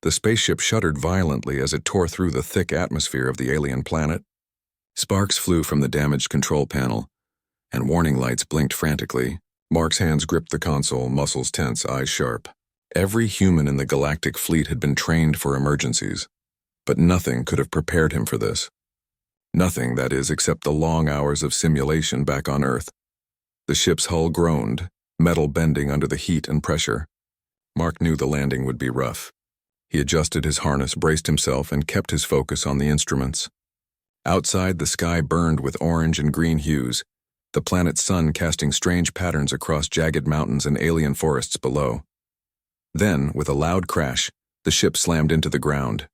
The spaceship shuddered violently as it tore through the thick atmosphere of the alien planet. Sparks flew from the damaged control panel, and warning lights blinked frantically. Mark's hands gripped the console, muscles tense, eyes sharp. Every human in the galactic fleet had been trained for emergencies, but nothing could have prepared him for this. Nothing, that is, except the long hours of simulation back on Earth. The ship's hull groaned, metal bending under the heat and pressure. Mark knew the landing would be rough. He adjusted his harness, braced himself, and kept his focus on the instruments. Outside, the sky burned with orange and green hues, the planet's sun casting strange patterns across jagged mountains and alien forests below. Then, with a loud crash, the ship slammed into the ground.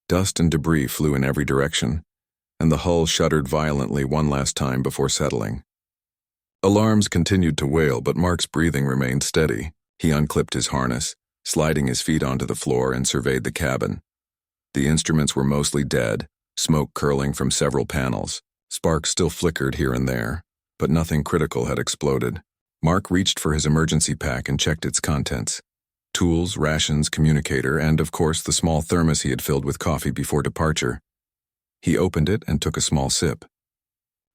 Dust and debris flew in every direction, and the hull shuddered violently one last time before settling. Alarms continued to wail, but Mark's breathing remained steady. He unclipped his harness, sliding his feet onto the floor, and surveyed the cabin. The instruments were mostly dead, smoke curling from several panels. Sparks still flickered here and there, but nothing critical had exploded. Mark reached for his emergency pack and checked its contents. Tools, rations, communicator, and, of course, the small thermos he had filled with coffee before departure. He opened it and took a small sip.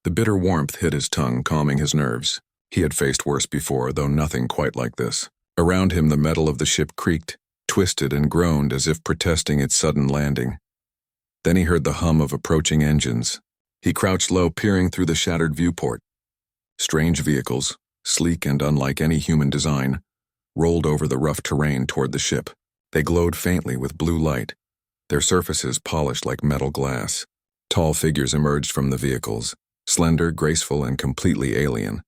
The bitter warmth hit his tongue, calming his nerves. He had faced worse before, though nothing quite like this. Around him, the metal of the ship creaked, twisted, and groaned as if protesting its sudden landing. Then he heard the hum of approaching engines. He crouched low, peering through the shattered viewport. Strange vehicles, sleek and unlike any human design, rolled over the rough terrain toward the ship. They glowed faintly with blue light, their surfaces polished like metal glass. Tall figures emerged from the vehicles, slender, graceful, and completely alien.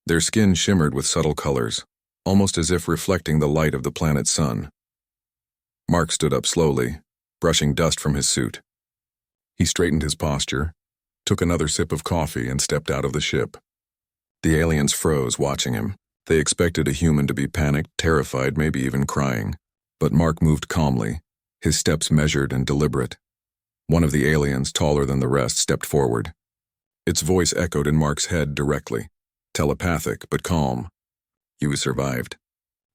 Their skin shimmered with subtle colors, almost as if reflecting the light of the planet's sun. Mark stood up slowly, brushing dust from his suit. He straightened his posture, took another sip of coffee, and stepped out of the ship. The aliens froze, watching him. They expected a human to be panicked, terrified, maybe even crying. But Mark moved calmly, his steps measured and deliberate. One of the aliens, taller than the rest, stepped forward. Its voice echoed in Mark's head directly, telepathic but calm. "You survived.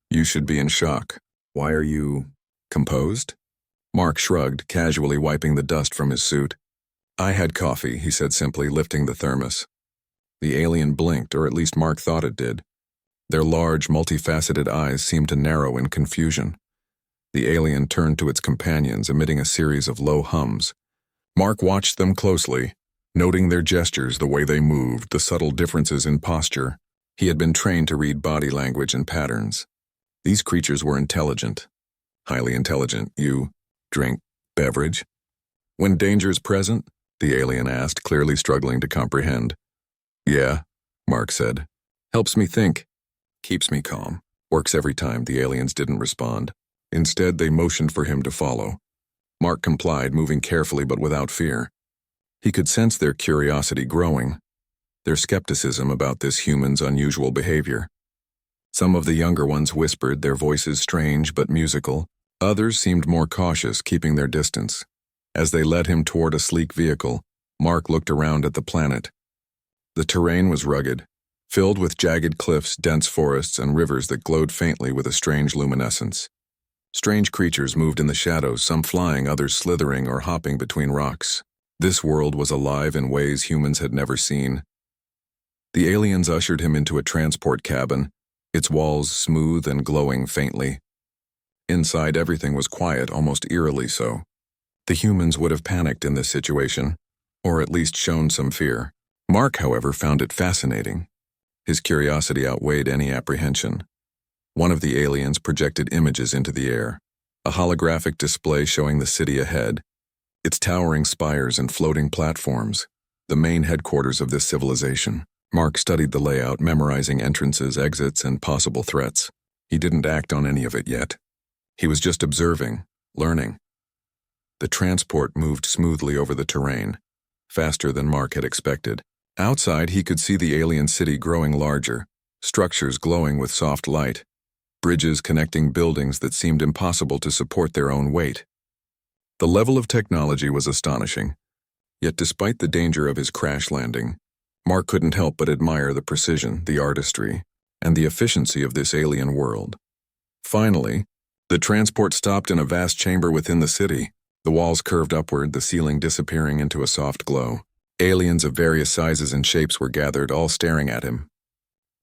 You should be in shock. Why are you composed?" Mark shrugged, casually wiping the dust from his suit. "I had coffee," he said simply, lifting the thermos. The alien blinked, or at least Mark thought it did. Their large, multifaceted eyes seemed to narrow in confusion. The alien turned to its companions, emitting a series of low hums. Mark watched them closely, noting their gestures, the way they moved, the subtle differences in posture. He had been trained to read body language and patterns. These creatures were intelligent. Highly intelligent. "You drink beverage?" "When danger's present?" the alien asked, clearly struggling to comprehend. "Yeah," Mark said. "Helps me think. Keeps me calm. Works every time." The aliens didn't respond. Instead, they motioned for him to follow. Mark complied, moving carefully but without fear. He could sense their curiosity growing, their skepticism about this human's unusual behavior. Some of the younger ones whispered, their voices strange but musical. Others seemed more cautious, keeping their distance. As they led him toward a sleek vehicle, Mark looked around at the planet. The terrain was rugged, filled with jagged cliffs, dense forests, and rivers that glowed faintly with a strange luminescence. Strange creatures moved in the shadows, some flying, others slithering or hopping between rocks. This world was alive in ways humans had never seen. The aliens ushered him into a transport cabin, its walls smooth and glowing faintly. Inside, everything was quiet, almost eerily so. The humans would have panicked in this situation, or at least shown some fear. Mark, however, found it fascinating. His curiosity outweighed any apprehension. One of the aliens projected images into the air, a holographic display showing the city ahead, its towering spires and floating platforms, the main headquarters of this civilization. Mark studied the layout, memorizing entrances, exits, and possible threats. He didn't act on any of it yet. He was just observing, learning. The transport moved smoothly over the terrain, faster than Mark had expected. Outside, he could see the alien city growing larger, structures glowing with soft light, bridges connecting buildings that seemed impossible to support their own weight. The level of technology was astonishing, yet despite the danger of his crash landing, Mark couldn't help but admire the precision, the artistry, and the efficiency of this alien world. Finally, The transport stopped in a vast chamber within the city. The walls curved upward, the ceiling disappearing into a soft glow. Aliens of various sizes and shapes were gathered, all staring at him.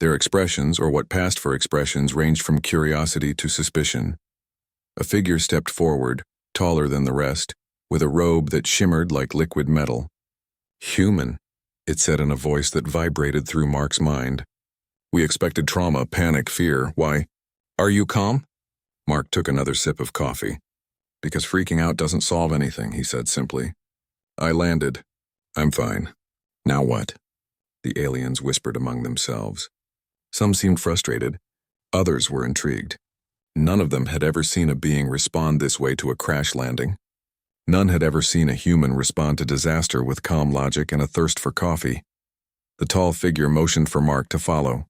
Their expressions, or what passed for expressions, ranged from curiosity to suspicion. A figure stepped forward, taller than the rest, with a robe that shimmered like liquid metal. "Human," it said in a voice that vibrated through Mark's mind. "We expected trauma, panic, fear. Why? Are you calm?" Mark took another sip of coffee. "Because freaking out doesn't solve anything," he said simply. "I landed. I'm fine. Now what?" The aliens whispered among themselves. Some seemed frustrated. Others were intrigued. None of them had ever seen a being respond this way to a crash landing. None had ever seen a human respond to disaster with calm logic and a thirst for coffee. The tall figure motioned for Mark to follow.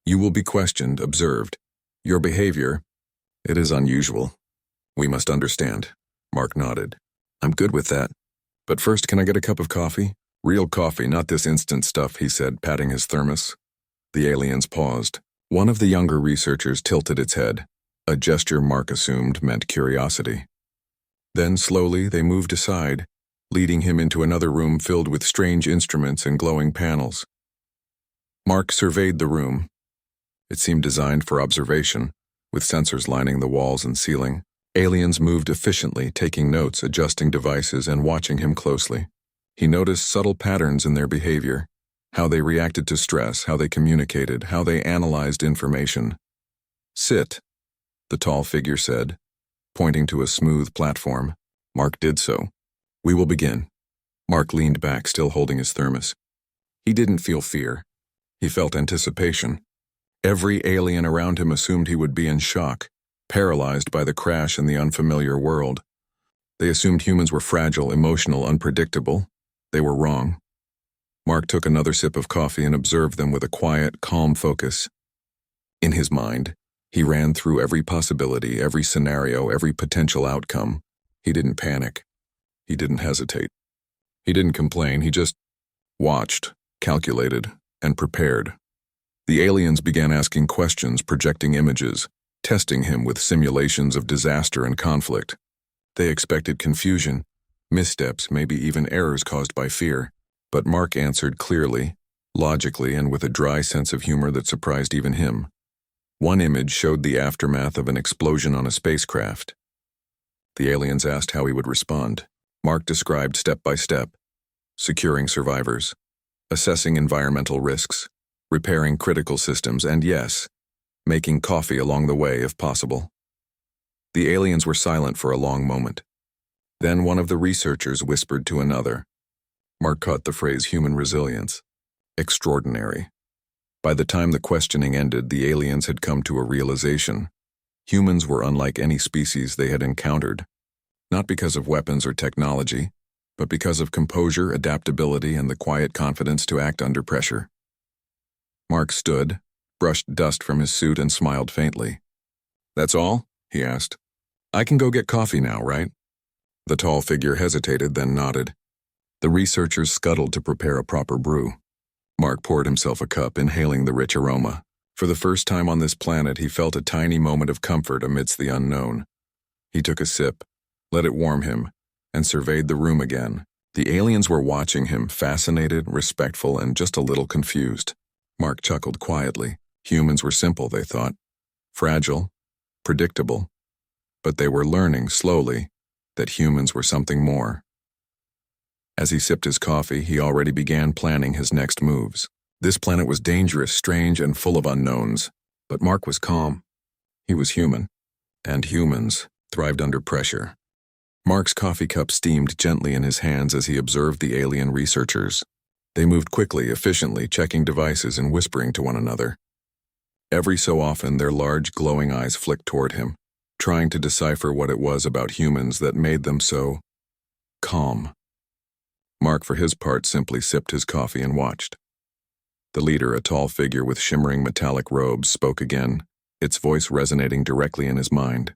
"You will be questioned, observed. Your behavior, it is unusual. We must understand." Mark nodded. "I'm good with that. But first, can I get a cup of coffee?" "Real coffee, not this instant stuff," he said, patting his thermos. The aliens paused. One of the younger researchers tilted its head, a gesture Mark assumed meant curiosity. Then slowly they moved aside, leading him into another room filled with strange instruments and glowing panels. Mark surveyed the room. It seemed designed for observation, with sensors lining the walls and ceiling. Aliens moved efficiently, taking notes, adjusting devices, and watching him closely. He noticed subtle patterns in their behavior, how they reacted to stress, how they communicated, how they analyzed information. "Sit," the tall figure said, pointing to a smooth platform. Mark did so. "We will begin." Mark leaned back, still holding his thermos. He didn't feel fear. He felt anticipation. Every alien around him assumed he would be in shock, paralyzed by the crash in the unfamiliar world. They assumed humans were fragile, emotional, unpredictable. They were wrong. Mark took another sip of coffee and observed them with a quiet, calm focus. In his mind, he ran through every possibility, every scenario, every potential outcome. He didn't panic. He didn't hesitate. He didn't complain. He just watched, calculated, and prepared. The aliens began asking questions, projecting images, testing him with simulations of disaster and conflict. They expected confusion, missteps, maybe even errors caused by fear. But Mark answered clearly, logically, and with a dry sense of humor that surprised even him. One image showed the aftermath of an explosion on a spacecraft. The aliens asked how he would respond. Mark described step by step: securing survivors, assessing environmental risks, repairing critical systems, and yes, making coffee along the way if possible. The aliens were silent for a long moment. Then one of the researchers whispered to another. Mark caught the phrase human resilience. Extraordinary. By the time the questioning ended, the aliens had come to a realization. Humans were unlike any species they had encountered, not because of weapons or technology, but because of composure, adaptability, and the quiet confidence to act under pressure. Mark stood, brushed dust from his suit, and smiled faintly. "That's all?" he asked. "I can go get coffee now, right?" The tall figure hesitated, then nodded. The researchers scuttled to prepare a proper brew. Mark poured himself a cup, inhaling the rich aroma. For the first time on this planet, he felt a tiny moment of comfort amidst the unknown. He took a sip, let it warm him, and surveyed the room again. The aliens were watching him, fascinated, respectful, and just a little confused. Mark chuckled quietly. Humans were simple, they thought. Fragile, predictable. But they were learning, slowly, that humans were something more. As he sipped his coffee, he already began planning his next moves. This planet was dangerous, strange, and full of unknowns. But Mark was calm. He was human. And humans thrived under pressure. Mark's coffee cup steamed gently in his hands as he observed the alien researchers. They moved quickly, efficiently, checking devices and whispering to one another. Every so often, their large, glowing eyes flicked toward him, trying to decipher what it was about humans that made them so calm. Mark, for his part, simply sipped his coffee and watched. The leader, a tall figure with shimmering metallic robes, spoke again, its voice resonating directly in his mind.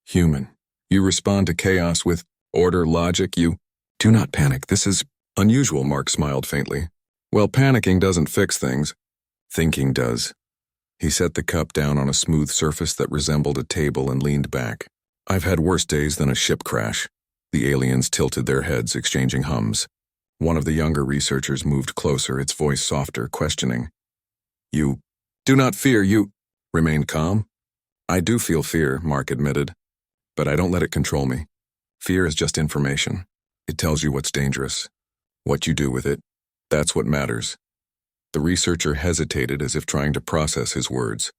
"Human, you respond to chaos with order, logic, you do not panic. This is unusual," Mark smiled faintly. "Well, panicking doesn't fix things. Thinking does." He set the cup down on a smooth surface that resembled a table and leaned back. I've had worse days than a ship crash. The aliens tilted their heads, exchanging hums. One of the younger researchers moved closer, its voice softer, questioning. You do not fear, you remain calm? I do feel fear, Mark admitted, but I don't let it control me. Fear is just information. It tells you what's dangerous. What you do with it, that's what matters. The researcher hesitated as if trying to process his words.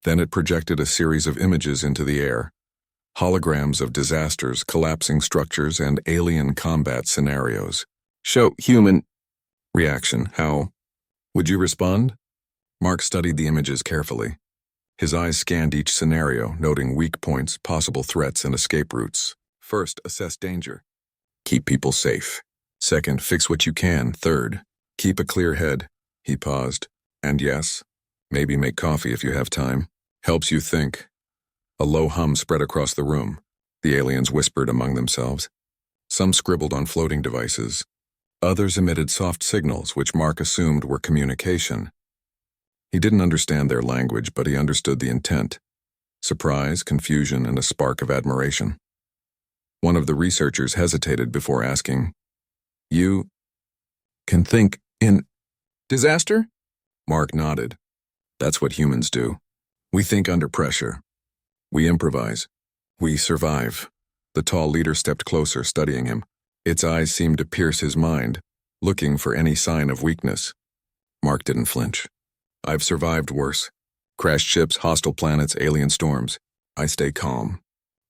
Then it projected a series of images into the air. Holograms of disasters, collapsing structures, and alien combat scenarios. Show human reaction. How would you respond? Mark studied the images carefully. His eyes scanned each scenario, noting weak points, possible threats, and escape routes. First, assess danger. Keep people safe. Second, fix what you can. Third, keep a clear head. He paused. And yes, maybe make coffee if you have time. Helps you think. A low hum spread across the room. The aliens whispered among themselves. Some scribbled on floating devices. Others emitted soft signals, which Mark assumed were communication. He didn't understand their language, but he understood the intent. Surprise, confusion, and a spark of admiration. One of the researchers hesitated before asking, You can think in disaster? Mark nodded. That's what humans do. We think under pressure. We improvise. We survive. The tall leader stepped closer, studying him. Its eyes seemed to pierce his mind, looking for any sign of weakness. Mark didn't flinch. I've survived worse. Crashed ships, hostile planets, alien storms. I stay calm.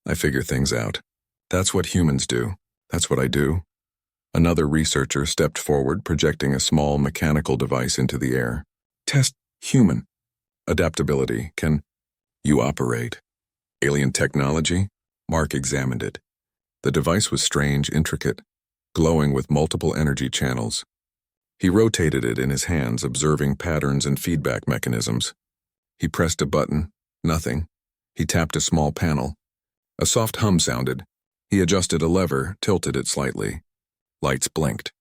I figure things out. That's what humans do. That's what I do. Another researcher stepped forward, projecting a small mechanical device into the air. Test human. Adaptability. Can you operate? Alien technology? Mark examined it. The device was strange, intricate, glowing with multiple energy channels. He rotated it in his hands, observing patterns and feedback mechanisms. He pressed a button. Nothing. He tapped a small panel. A soft hum sounded. He adjusted a lever, tilted it slightly. Lights blinked.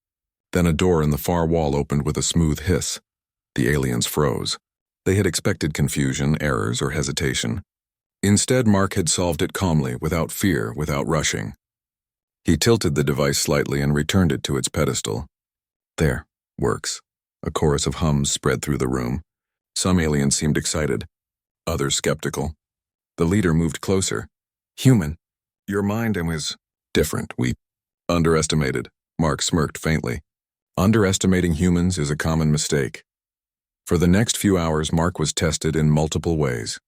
Then a door in the far wall opened with a smooth hiss. The aliens froze. They had expected confusion, errors, or hesitation. Instead, Mark had solved it calmly, without fear, without rushing. He tilted the device slightly and returned it to its pedestal. There, works. A chorus of hums spread through the room. Some aliens seemed excited, others skeptical. The leader moved closer. Human, your mind is different. We underestimated. Mark smirked faintly. Underestimating humans is a common mistake. For the next few hours, Mark was tested in multiple ways.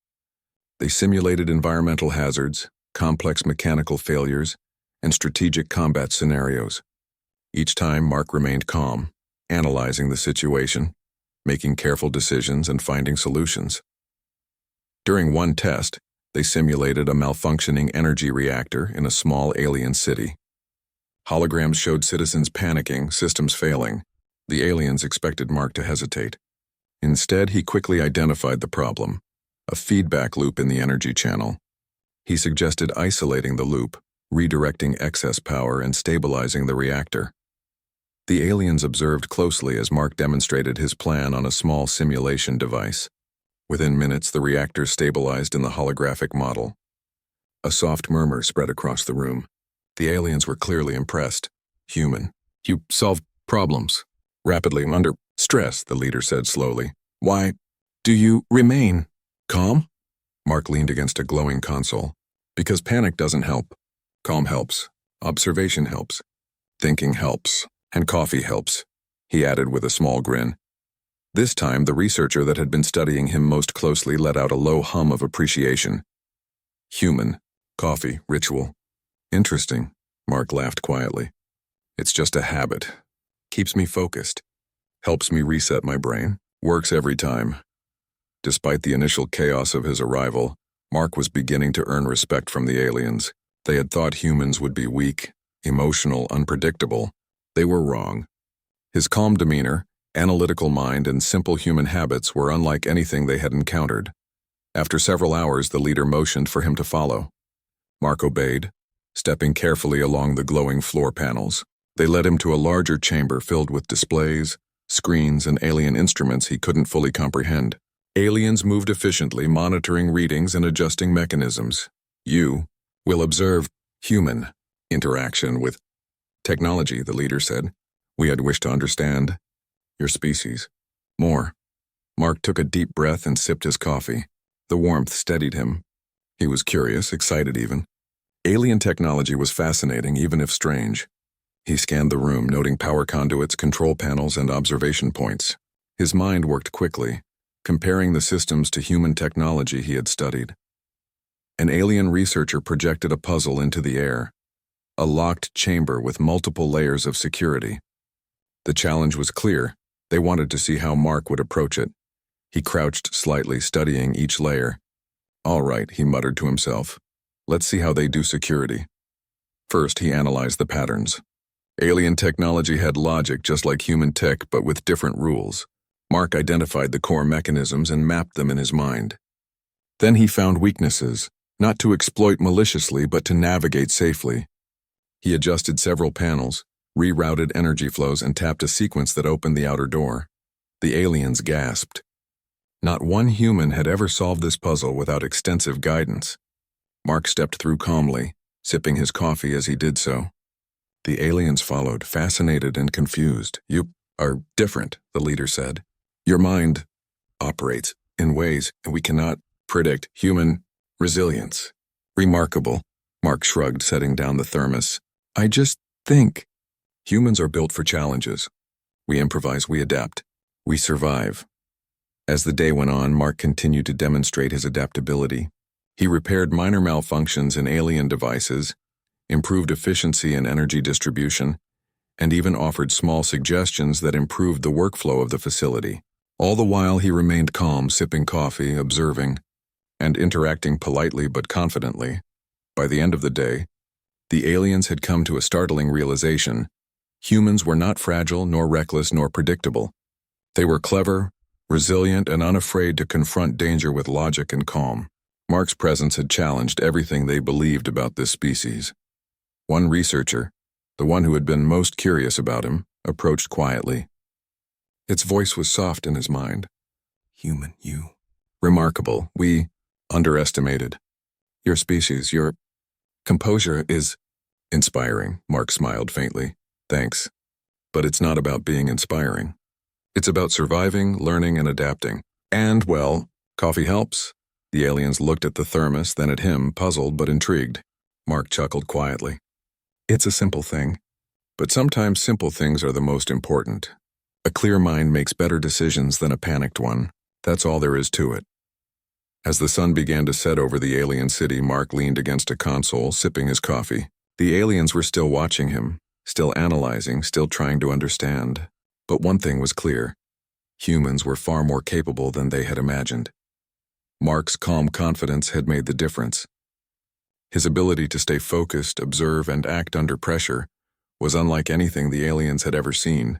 They simulated environmental hazards, complex mechanical failures, and strategic combat scenarios. Each time, Mark remained calm, analyzing the situation, making careful decisions, and finding solutions. During one test, they simulated a malfunctioning energy reactor in a small alien city. Holograms showed citizens panicking, systems failing. The aliens expected Mark to hesitate. Instead, he quickly identified the problem, a feedback loop in the energy channel. He suggested isolating the loop, redirecting excess power, and stabilizing the reactor. The aliens observed closely as Mark demonstrated his plan on a small simulation device. Within minutes, the reactor stabilized in the holographic model. A soft murmur spread across the room. The aliens were clearly impressed. Human. You solved problems. Rapidly, under stress, the leader said slowly. Why do you remain calm? Mark leaned against a glowing console. Because panic doesn't help. Calm helps. Observation helps. Thinking helps. And coffee helps, he added with a small grin. This time, the researcher that had been studying him most closely let out a low hum of appreciation. Human. Coffee. Ritual. Interesting, Mark laughed quietly. It's just a habit. Keeps me focused. Helps me reset my brain. Works every time. Despite the initial chaos of his arrival, Mark was beginning to earn respect from the aliens. They had thought humans would be weak, emotional, unpredictable. They were wrong. His calm demeanor, analytical mind, and simple human habits were unlike anything they had encountered. After several hours, the leader motioned for him to follow. Mark obeyed, stepping carefully along the glowing floor panels. They led him to a larger chamber filled with displays, screens, and alien instruments he couldn't fully comprehend. Aliens moved efficiently, monitoring readings and adjusting mechanisms. You will observe human interaction with technology, the leader said. We had wished to understand your species more. Mark took a deep breath and sipped his coffee. The warmth steadied him. He was curious, excited even. Alien technology was fascinating, even if strange. He scanned the room, noting power conduits, control panels, and observation points. His mind worked quickly, comparing the systems to human technology he had studied. An alien researcher projected a puzzle into the air, a locked chamber with multiple layers of security. The challenge was clear. They wanted to see how Mark would approach it. He crouched slightly, studying each layer. All right, he muttered to himself. Let's see how they do security. First, he analyzed the patterns. Alien technology had logic just like human tech, but with different rules. Mark identified the core mechanisms and mapped them in his mind. Then he found weaknesses, not to exploit maliciously, but to navigate safely. He adjusted several panels, rerouted energy flows, and tapped a sequence that opened the outer door. The aliens gasped. Not one human had ever solved this puzzle without extensive guidance. Mark stepped through calmly, sipping his coffee as he did so. The aliens followed, fascinated and confused. You are different, the leader said. Your mind operates in ways we cannot predict. Human resilience. Remarkable, Mark shrugged, setting down the thermos. I just think. Humans are built for challenges. We improvise, we adapt, we survive. As the day went on, Mark continued to demonstrate his adaptability. He repaired minor malfunctions in alien devices, improved efficiency and energy distribution, and even offered small suggestions that improved the workflow of the facility. All the while, he remained calm, sipping coffee, observing, and interacting politely but confidently. By the end of the day, the aliens had come to a startling realization. Humans were not fragile, nor reckless, nor predictable. They were clever, resilient, and unafraid to confront danger with logic and calm. Mark's presence had challenged everything they believed about this species. One researcher, the one who had been most curious about him, approached quietly. Its voice was soft in his mind. Human, you. Remarkable. We underestimated. Your species, your composure is inspiring, Mark smiled faintly. Thanks. But it's not about being inspiring. It's about surviving, learning, and adapting. And, well, coffee helps. The aliens looked at the thermos, then at him, puzzled but intrigued. Mark chuckled quietly. It's a simple thing. But sometimes simple things are the most important. A clear mind makes better decisions than a panicked one. That's all there is to it. As the sun began to set over the alien city, Mark leaned against a console, sipping his coffee. The aliens were still watching him, still analyzing, still trying to understand. But one thing was clear. Humans were far more capable than they had imagined. Mark's calm confidence had made the difference. His ability to stay focused, observe, and act under pressure was unlike anything the aliens had ever seen.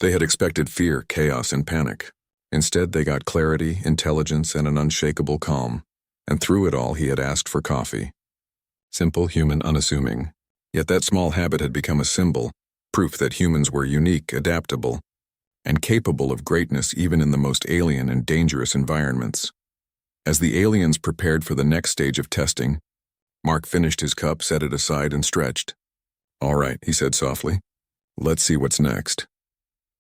They had expected fear, chaos, and panic. Instead, they got clarity, intelligence, and an unshakable calm. And through it all, he had asked for coffee. Simple, human, unassuming. Yet that small habit had become a symbol, proof that humans were unique, adaptable, and capable of greatness even in the most alien and dangerous environments. As the aliens prepared for the next stage of testing, Mark finished his cup, set it aside, and stretched. All right, he said softly. Let's see what's next.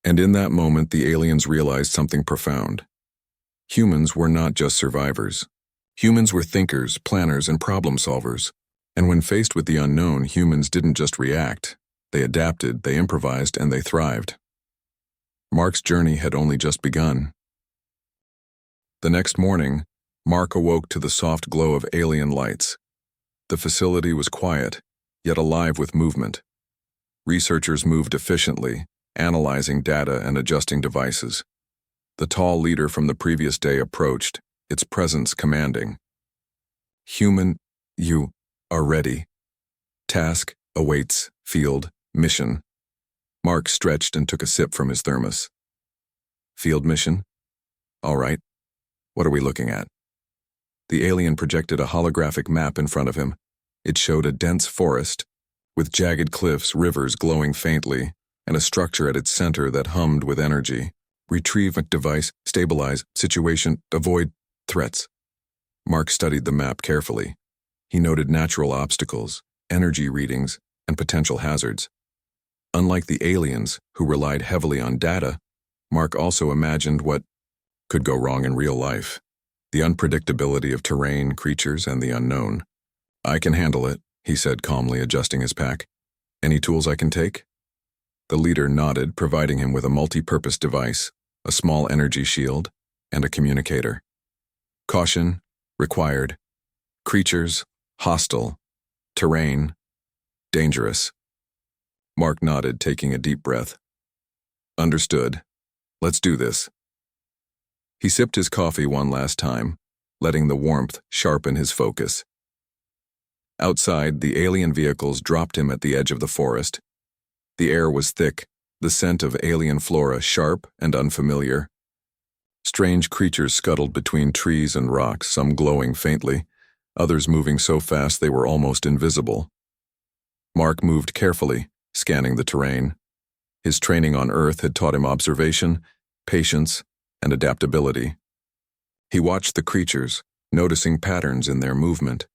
And in that moment, the aliens realized something profound. Humans were not just survivors. Humans were thinkers, planners, and problem solvers. And when faced with the unknown, humans didn't just react. They adapted, they improvised, and they thrived. Mark's journey had only just begun. The next morning, Mark awoke to the soft glow of alien lights. The facility was quiet, yet alive with movement. Researchers moved efficiently, analyzing data and adjusting devices. The tall leader from the previous day approached, its presence commanding. Human, you are ready. Task awaits, field, mission. Mark stretched and took a sip from his thermos. Field mission? All right. What are we looking at? The alien projected a holographic map in front of him. It showed a dense forest, with jagged cliffs, rivers glowing faintly, and a structure at its center that hummed with energy. Retrieve device, stabilize, situation, avoid, threats. Mark studied the map carefully. He noted natural obstacles, energy readings, and potential hazards. Unlike the aliens, who relied heavily on data, Mark also imagined what could go wrong in real life. The unpredictability of terrain, creatures, and the unknown. "I can handle it," he said calmly, adjusting his pack. "Any tools I can take?" The leader nodded, providing him with a multi-purpose device, a small energy shield, and a communicator. Caution, required. Creatures, hostile. Terrain, dangerous. Mark nodded, taking a deep breath. "Understood. Let's do this." He sipped his coffee one last time, letting the warmth sharpen his focus. Outside, the alien vehicles dropped him at the edge of the forest. The air was thick, the scent of alien flora sharp and unfamiliar. Strange creatures scuttled between trees and rocks, some glowing faintly, others moving so fast they were almost invisible. Mark moved carefully, scanning the terrain. His training on Earth had taught him observation, patience, and adaptability. He watched the creatures, noticing patterns in their movement,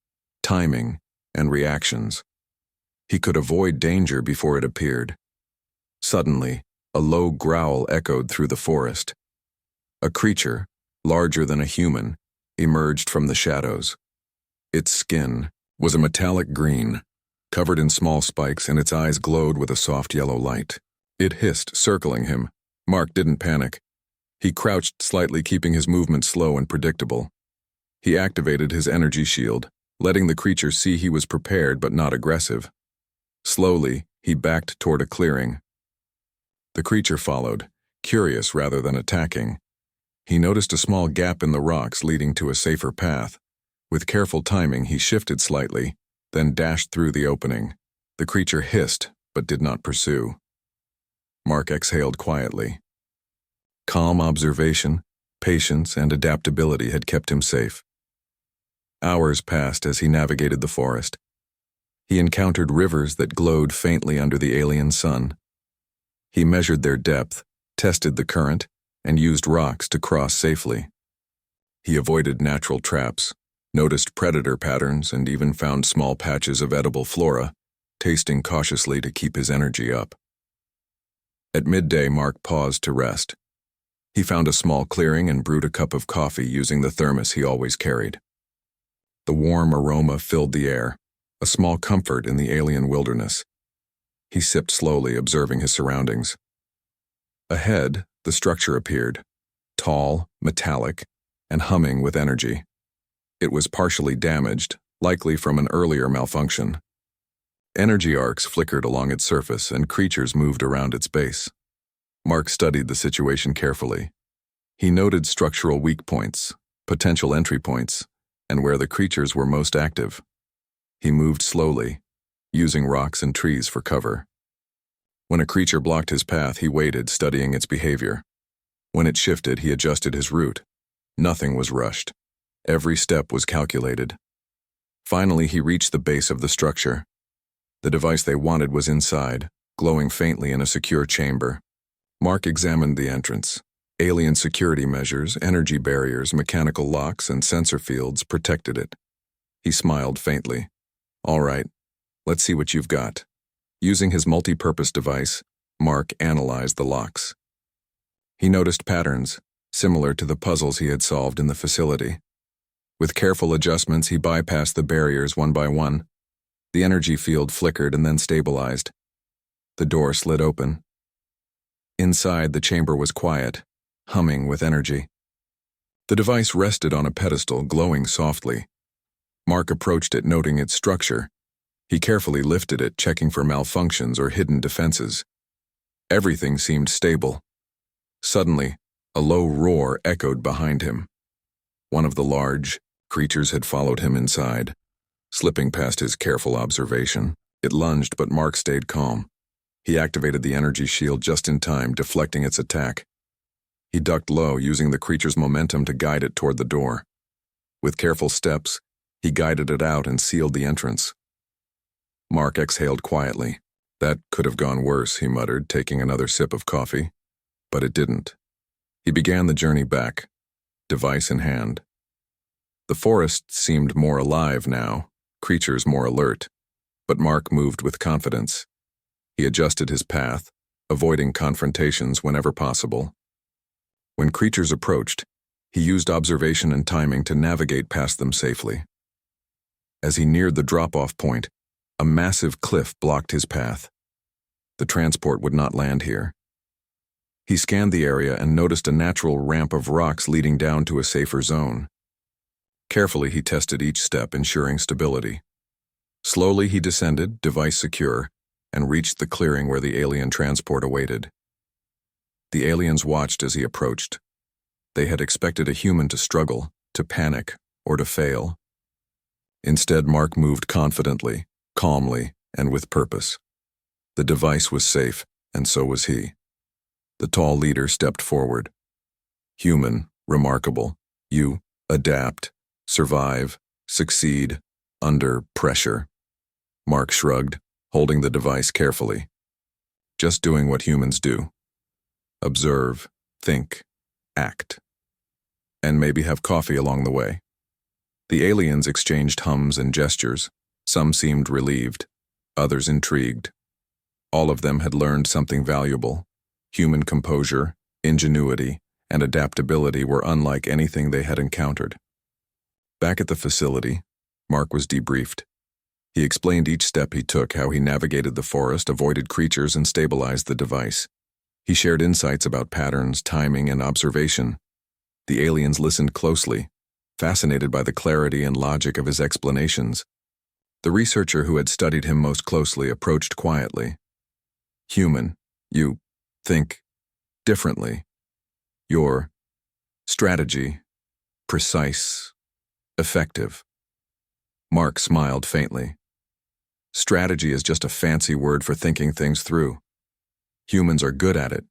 timing, and reactions. He could avoid danger before it appeared. Suddenly, a low growl echoed through the forest. A creature, larger than a human, emerged from the shadows. Its skin was a metallic green, covered in small spikes, and its eyes glowed with a soft yellow light. It hissed, circling him. Mark didn't panic. He crouched slightly, keeping his movement slow and predictable. He activated his energy shield, letting the creature see he was prepared but not aggressive. Slowly, he backed toward a clearing. The creature followed, curious rather than attacking. He noticed a small gap in the rocks leading to a safer path. With careful timing, he shifted slightly, then dashed through the opening. The creature hissed, but did not pursue. Mark exhaled quietly. Calm observation, patience, and adaptability had kept him safe. Hours passed as he navigated the forest. He encountered rivers that glowed faintly under the alien sun. He measured their depth, tested the current, and used rocks to cross safely. He avoided natural traps, noticed predator patterns, and even found small patches of edible flora, tasting cautiously to keep his energy up. At midday, Mark paused to rest. He found a small clearing and brewed a cup of coffee using the thermos he always carried. The warm aroma filled the air, a small comfort in the alien wilderness. He sipped slowly, observing his surroundings. Ahead, the structure appeared, tall, metallic, and humming with energy. It was partially damaged, likely from an earlier malfunction. Energy arcs flickered along its surface, and creatures moved around its base. Mark studied the situation carefully. He noted structural weak points, potential entry points, and where the creatures were most active. He moved slowly, using rocks and trees for cover. When a creature blocked his path, he waited, studying its behavior. When it shifted, he adjusted his route. Nothing was rushed. Every step was calculated. Finally, he reached the base of the structure. The device they wanted was inside, glowing faintly in a secure chamber. Mark examined the entrance. Alien security measures, energy barriers, mechanical locks, and sensor fields protected it. He smiled faintly. "All right, let's see what you've got." Using his multi-purpose device, Mark analyzed the locks. He noticed patterns, similar to the puzzles he had solved in the facility. With careful adjustments, he bypassed the barriers one by one. The energy field flickered and then stabilized. The door slid open. Inside, the chamber was quiet, humming with energy. The device rested on a pedestal, glowing softly. Mark approached it, noting its structure. He carefully lifted it, checking for malfunctions or hidden defenses. Everything seemed stable. Suddenly, a low roar echoed behind him. One of the large creatures had followed him inside, slipping past his careful observation. It lunged, but Mark stayed calm. He activated the energy shield just in time, deflecting its attack. He ducked low, using the creature's momentum to guide it toward the door. With careful steps, he guided it out and sealed the entrance. Mark exhaled quietly. "That could have gone worse," he muttered, taking another sip of coffee. But it didn't. He began the journey back, device in hand. The forest seemed more alive now, creatures more alert, but Mark moved with confidence. He adjusted his path, avoiding confrontations whenever possible. When creatures approached, he used observation and timing to navigate past them safely. As he neared the drop-off point, a massive cliff blocked his path. The transport would not land here. He scanned the area and noticed a natural ramp of rocks leading down to a safer zone. Carefully, he tested each step, ensuring stability. Slowly, he descended, device secure, and reached the clearing where the alien transport awaited. The aliens watched as he approached. They had expected a human to struggle, to panic, or to fail. Instead, Mark moved confidently, calmly, and with purpose. The device was safe, and so was he. The tall leader stepped forward. Human, remarkable. You adapt, survive, succeed, under pressure. Mark shrugged, holding the device carefully. Just doing what humans do. Observe, think, act. And maybe have coffee along the way. The aliens exchanged hums and gestures. Some seemed relieved, others intrigued. All of them had learned something valuable. Human composure, ingenuity, and adaptability were unlike anything they had encountered. Back at the facility, Mark was debriefed. He explained each step he took, how he navigated the forest, avoided creatures, and stabilized the device. He shared insights about patterns, timing, and observation. The aliens listened closely, fascinated by the clarity and logic of his explanations. The researcher who had studied him most closely approached quietly. Human, you think differently. Your strategy, precise, effective. Mark smiled faintly. Strategy is just a fancy word for thinking things through. Humans are good at it,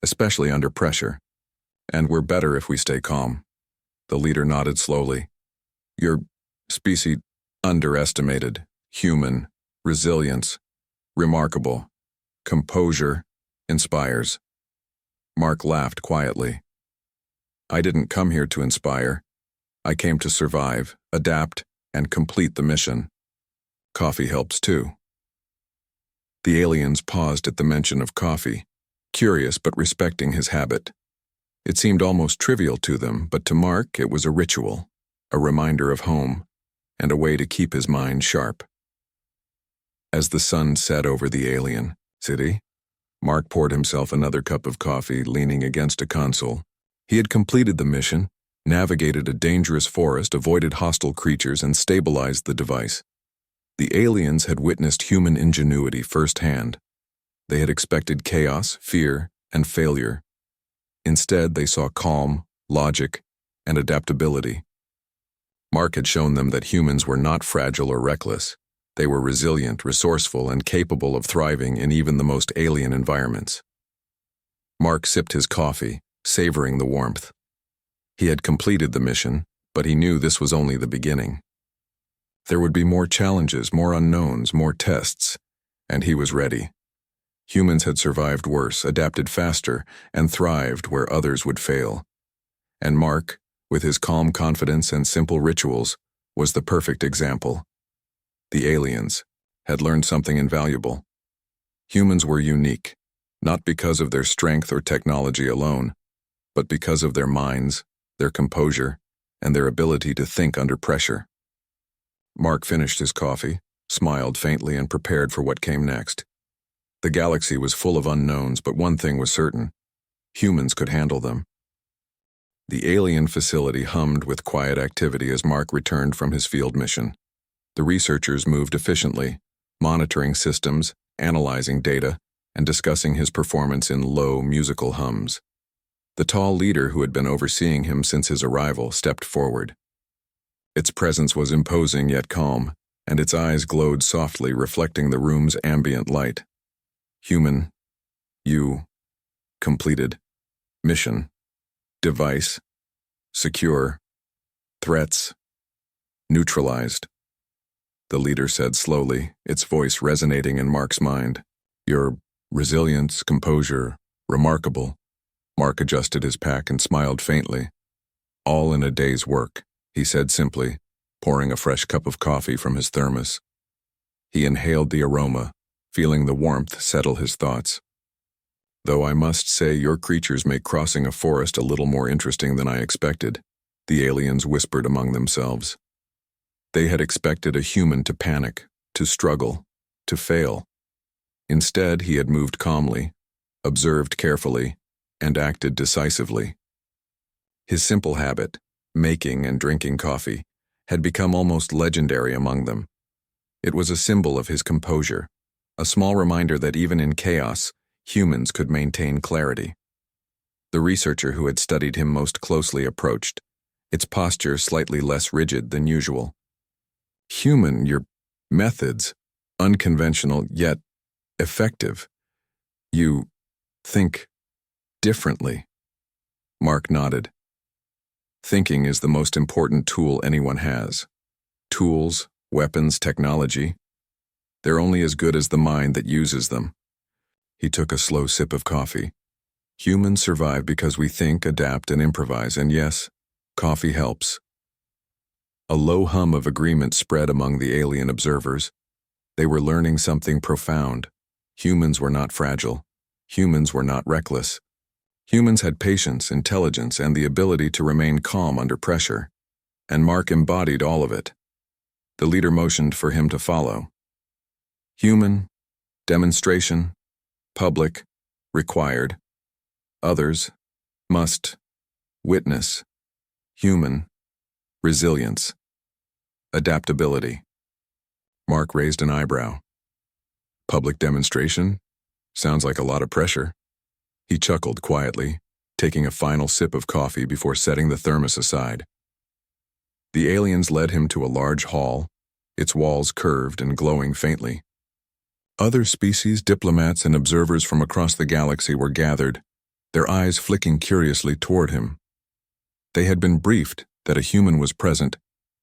especially under pressure. And we're better if we stay calm. The leader nodded slowly. Your species underestimated, human, resilience, remarkable, composure, inspires. Mark laughed quietly. I didn't come here to inspire. I came to survive, adapt, and complete the mission. Coffee helps too. The aliens paused at the mention of coffee, curious but respecting his habit. It seemed almost trivial to them, but to Mark it was a ritual, a reminder of home, and a way to keep his mind sharp. As the sun set over the alien city, Mark poured himself another cup of coffee, leaning against a console. He had completed the mission, navigated a dangerous forest, avoided hostile creatures, and stabilized the device. The aliens had witnessed human ingenuity firsthand. They had expected chaos, fear, and failure. Instead, they saw calm, logic, and adaptability. Mark had shown them that humans were not fragile or reckless. They were resilient, resourceful, and capable of thriving in even the most alien environments. Mark sipped his coffee, savoring the warmth. He had completed the mission, but he knew this was only the beginning. There would be more challenges, more unknowns, more tests, and he was ready. Humans had survived worse, adapted faster, and thrived where others would fail. And Mark, with his calm confidence and simple rituals, was the perfect example. The aliens had learned something invaluable. Humans were unique, not because of their strength or technology alone, but because of their minds, their composure, and their ability to think under pressure. Mark finished his coffee, smiled faintly, and prepared for what came next. The galaxy was full of unknowns, but one thing was certain: humans could handle them. The alien facility hummed with quiet activity as Mark returned from his field mission. The researchers moved efficiently, monitoring systems, analyzing data, and discussing his performance in low, musical hums. The tall leader who had been overseeing him since his arrival stepped forward. Its presence was imposing yet calm, and its eyes glowed softly, reflecting the room's ambient light. Human, you completed. Mission. Device. Secure. Threats. Neutralized. The leader said slowly, its voice resonating in Mark's mind. Your resilience, composure, remarkable. Mark adjusted his pack and smiled faintly. All in a day's work, he said simply, pouring a fresh cup of coffee from his thermos. He inhaled the aroma, feeling the warmth settle his thoughts. Though I must say your creatures make crossing a forest a little more interesting than I expected, the aliens whispered among themselves. They had expected a human to panic, to struggle, to fail. Instead, he had moved calmly, observed carefully, and acted decisively. His simple habit, making and drinking coffee, had become almost legendary among them. It was a symbol of his composure, a small reminder that even in chaos, humans could maintain clarity. The researcher who had studied him most closely approached, its posture slightly less rigid than usual. Human, your methods, unconventional yet effective. You think differently. Mark nodded. Thinking is the most important tool anyone has. Tools, weapons, technology. They're only as good as the mind that uses them. He took a slow sip of coffee. Humans survive because we think, adapt, and improvise, and yes, coffee helps. A low hum of agreement spread among the alien observers. They were learning something profound. Humans were not fragile. Humans were not reckless. Humans had patience, intelligence, and the ability to remain calm under pressure. And Mark embodied all of it. The leader motioned for him to follow. Human, demonstration, public, required. Others, must, witness. Human, resilience, adaptability. Mark raised an eyebrow. Public demonstration? Sounds like a lot of pressure. He chuckled quietly, taking a final sip of coffee before setting the thermos aside. The aliens led him to a large hall, its walls curved and glowing faintly. Other species, diplomats, and observers from across the galaxy were gathered, their eyes flicking curiously toward him. They had been briefed that a human was present,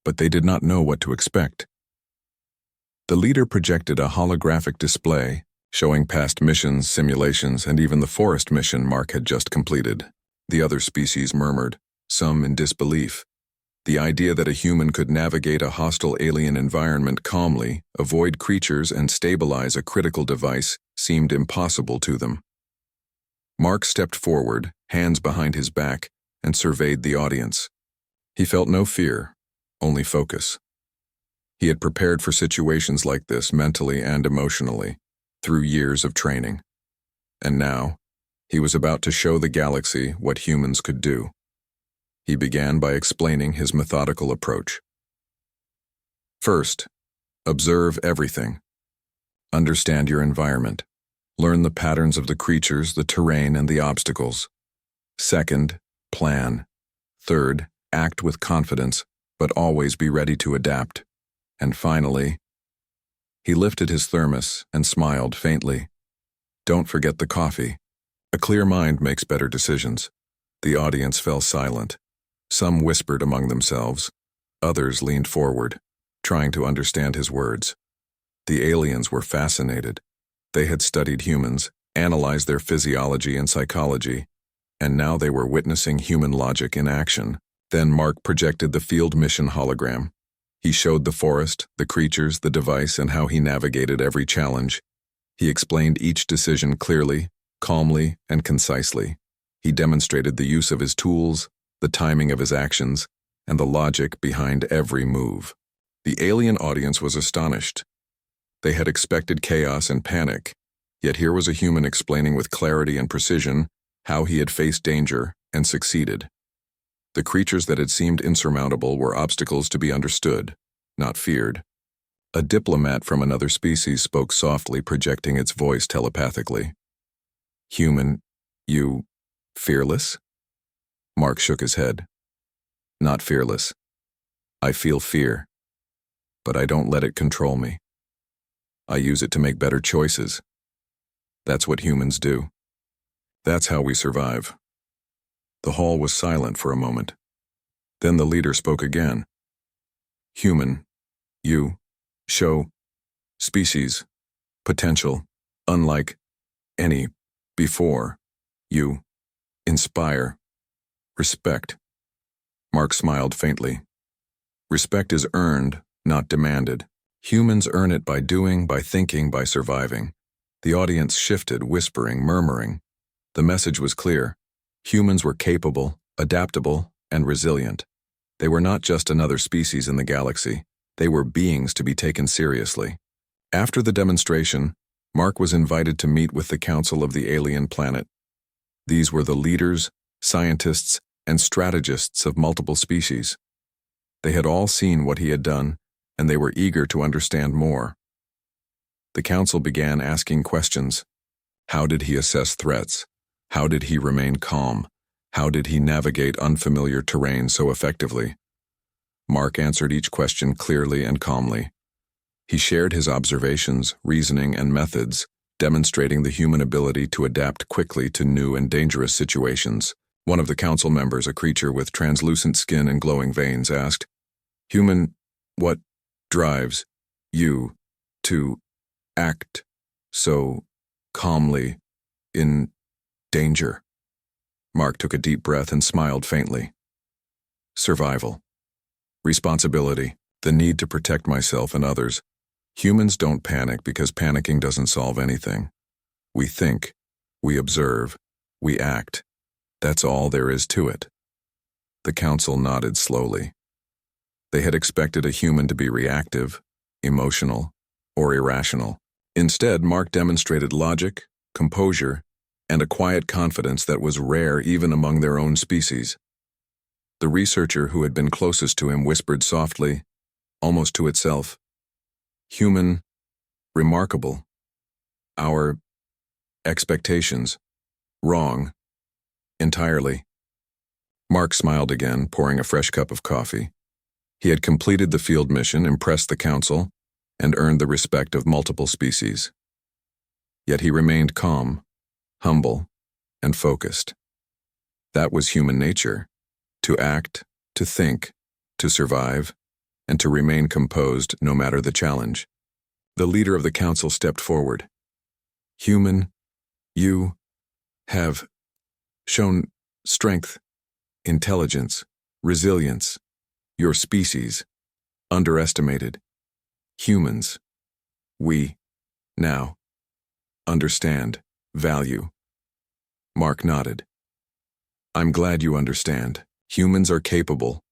but they did not know what to expect. The leader projected a holographic display, showing past missions, simulations, and even the forest mission Mark had just completed. The other species murmured, some in disbelief. The idea that a human could navigate a hostile alien environment calmly, avoid creatures, and stabilize a critical device seemed impossible to them. Mark stepped forward, hands behind his back, and surveyed the audience. He felt no fear, only focus. He had prepared for situations like this mentally and emotionally, through years of training. And now, he was about to show the galaxy what humans could do. He began by explaining his methodical approach. First, observe everything. Understand your environment. Learn the patterns of the creatures, the terrain, and the obstacles. Second, plan. Third, act with confidence, but always be ready to adapt. And finally, he lifted his thermos and smiled faintly. Don't forget the coffee. A clear mind makes better decisions. The audience fell silent. Some whispered among themselves. Others leaned forward, trying to understand his words. The aliens were fascinated. They had studied humans, analyzed their physiology and psychology, and now they were witnessing human logic in action. Then Mark projected the field mission hologram. He showed the forest, the creatures, the device, and how he navigated every challenge. He explained each decision clearly, calmly, and concisely. He demonstrated the use of his tools, the timing of his actions, and the logic behind every move. The alien audience was astonished. They had expected chaos and panic, yet here was a human explaining with clarity and precision how he had faced danger and succeeded. The creatures that had seemed insurmountable were obstacles to be understood, not feared. A diplomat from another species spoke softly, projecting its voice telepathically. Human, you fearless? Mark shook his head. Not fearless. I feel fear, but I don't let it control me. I use it to make better choices. That's what humans do. That's how we survive. The hall was silent for a moment. Then the leader spoke again. Human, you, show, species, potential, unlike any before you. Inspire. Respect. Mark smiled faintly. Respect is earned, not demanded. Humans earn it by doing, by thinking, by surviving. The audience shifted, whispering, murmuring. The message was clear. Humans were capable, adaptable, and resilient. They were not just another species in the galaxy. They were beings to be taken seriously. After the demonstration, Mark was invited to meet with the Council of the Alien Planet. These were the leaders, scientists, and strategists of multiple species. They had all seen what he had done, and they were eager to understand more. The council began asking questions. How did he assess threats? How did he remain calm? How did he navigate unfamiliar terrain so effectively? Mark answered each question clearly and calmly. He shared his observations, reasoning, and methods, demonstrating the human ability to adapt quickly to new and dangerous situations. One of the council members, a creature with translucent skin and glowing veins, asked, "Human, what drives you to act so calmly in danger?" Mark took a deep breath and smiled faintly. Survival. Responsibility. The need to protect myself and others. Humans don't panic because panicking doesn't solve anything. We think, we observe, we act. That's all there is to it. The council nodded slowly. They had expected a human to be reactive, emotional, or irrational. Instead, Mark demonstrated logic, composure, and a quiet confidence that was rare even among their own species. The researcher who had been closest to him whispered softly, almost to itself, "Human, remarkable. Our expectations, wrong, entirely." Mark smiled again, pouring a fresh cup of coffee. He had completed the field mission, impressed the council, and earned the respect of multiple species. Yet he remained calm, humble, and focused. That was human nature, to act, to think, to survive, and to remain composed no matter the challenge. The leader of the council stepped forward. "Human, you have shown strength, intelligence, resilience. Your species, underestimated. Humans, we, now, understand, value." Mark nodded. "I'm glad you understand. Humans are capable.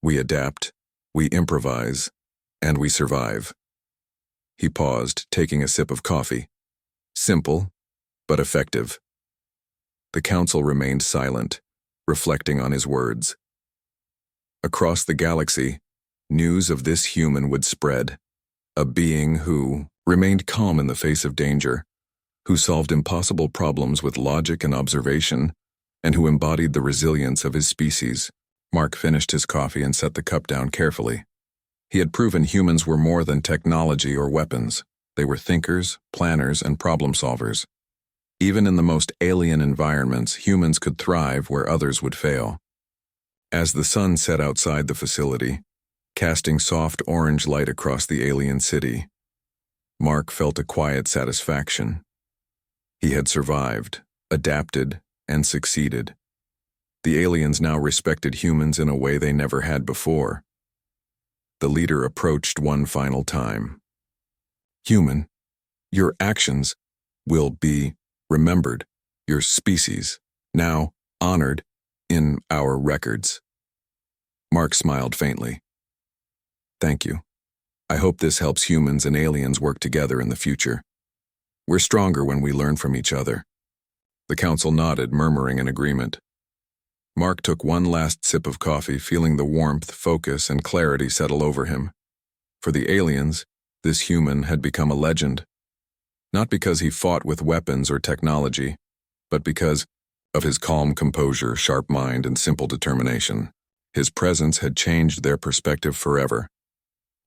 We adapt, we improvise, and we survive." He paused, taking a sip of coffee. Simple, but effective. The council remained silent, reflecting on his words. Across the galaxy, news of this human would spread. A being who remained calm in the face of danger, who solved impossible problems with logic and observation, and who embodied the resilience of his species. Mark finished his coffee and set the cup down carefully. He had proven humans were more than technology or weapons. They were thinkers, planners, and problem solvers. Even in the most alien environments, humans could thrive where others would fail. As the sun set outside the facility, casting soft orange light across the alien city, Mark felt a quiet satisfaction. He had survived, adapted, and succeeded. The aliens now respected humans in a way they never had before. The leader approached one final time. "Human, your actions will be remembered, your species, now honored in our records." Mark smiled faintly. "Thank you. I hope this helps humans and aliens work together in the future. We're stronger when we learn from each other." The council nodded, murmuring in agreement. Mark took one last sip of coffee, feeling the warmth, focus, and clarity settle over him. For the aliens, this human had become a legend. Not because he fought with weapons or technology, but because of his calm composure, sharp mind, and simple determination. His presence had changed their perspective forever.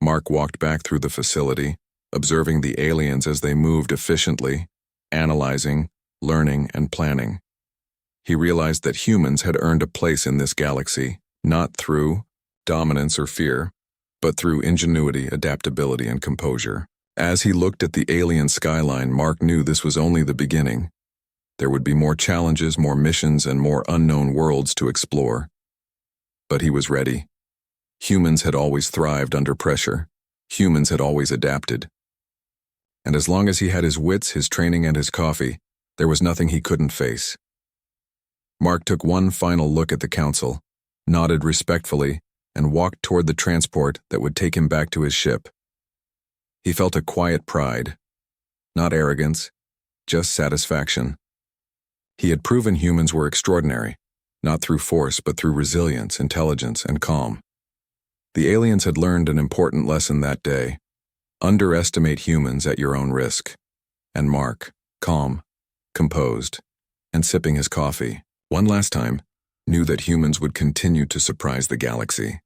Mark walked back through the facility, observing the aliens as they moved efficiently, analyzing, learning, and planning. He realized that humans had earned a place in this galaxy, not through dominance or fear, but through ingenuity, adaptability, and composure. As he looked at the alien skyline, Mark knew this was only the beginning. There would be more challenges, more missions, and more unknown worlds to explore. But he was ready. Humans had always thrived under pressure. Humans had always adapted. And as long as he had his wits, his training, and his coffee, there was nothing he couldn't face. Mark took one final look at the council, nodded respectfully, and walked toward the transport that would take him back to his ship. He felt a quiet pride. Not arrogance, just satisfaction. He had proven humans were extraordinary, not through force but through resilience, intelligence, and calm. The aliens had learned an important lesson that day. Underestimate humans at your own risk. And Mark, calm, composed, and sipping his coffee, one last time, knew that humans would continue to surprise the galaxy.